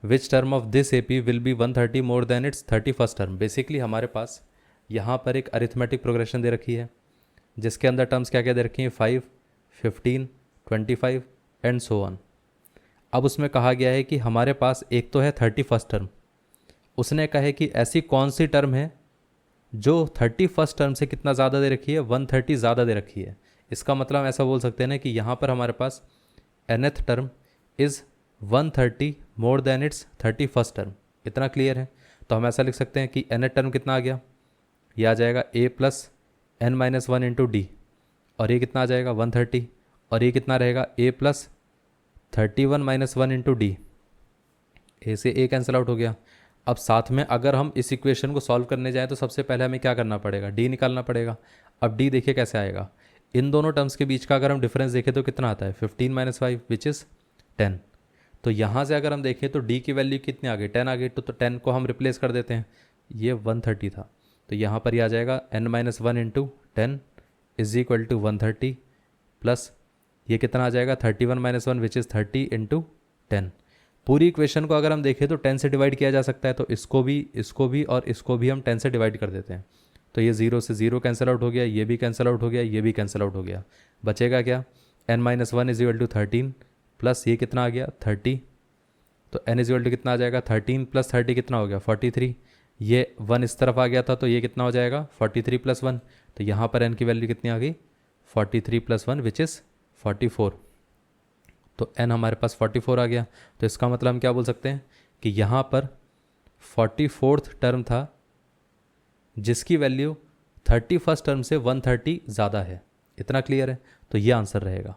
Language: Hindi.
Which term of this A P will be 130 more than it's 31st term. Basically हमारे पास यहाँ पर एक अरिथमेटिक प्रोग्रेशन दे रखी है जिसके अंदर टर्म्स क्या क्या दे रखी हैं, 5, 15, 25 एंड सो ऑन। अब उसमें कहा गया है कि हमारे पास एक तो है 31st टर्म, उसने कहा है कि ऐसी कौन सी टर्म है जो 31st टर्म से कितना ज़्यादा दे रखी है, 130 ज़्यादा दे रखी है। इसका मतलब हम ऐसा बोल सकते हैं ना कि यहाँ पर हमारे पास nth term is 130 more than it's 31st term. इतना क्लियर है? तो हम ऐसा लिख सकते हैं कि nth टर्म कितना आ गया, ये आ जाएगा a plus n minus 1 into D, और ये कितना आ जाएगा 130, और ये कितना रहेगा a plus 31 minus 1 into D. A से ए कैंसिल आउट हो गया। अब साथ में अगर हम इस इक्वेशन को सॉल्व करने जाएं तो सबसे पहले हमें क्या करना पड़ेगा, डी निकालना पड़ेगा। अब डी देखिए कैसे आएगा, इन दोनों टर्म्स के बीच का अगर हम डिफरेंस देखें तो कितना आता है, 15 माइनस 5 विच इज़ 10। तो यहाँ से अगर हम देखें तो डी की वैल्यू कितनी आ गई, 10 आ गई। तो 10 को हम रिप्लेस कर देते हैं, ये 130 था, तो यहाँ पर ये आ जाएगा n minus 1 into 10 is equal to 130 plus ये कितना आ जाएगा 31 माइनस 1 विच इज़ 30 इंटू 10। पूरी इक्वेशन को अगर हम देखें तो 10 से डिवाइड किया जा सकता है, तो इसको भी और इसको भी हम 10 से डिवाइड कर देते हैं। तो ये 0 से 0 कैंसिल आउट हो गया, ये भी कैंसिल आउट हो गया, ये भी कैंसिल आउट हो गया। बचेगा क्या, n minus 1 is equal to 13 plus ये कितना आ गया 30। तो n इज इक्वल टू कितना आ जाएगा 13 प्लस 30 कितना हो गया 43। ये 1 इस तरफ आ गया था तो ये कितना हो जाएगा 43 प्लस 1। तो यहाँ पर n की वैल्यू कितनी आ गई 43 प्लस 1 विच इज़ 44। तो n हमारे पास 44 आ गया। तो इसका मतलब हम क्या बोल सकते हैं कि यहाँ पर 44th टर्म था जिसकी वैल्यू 31st टर्म से 130 ज़्यादा है। इतना क्लियर है? तो ये आंसर रहेगा।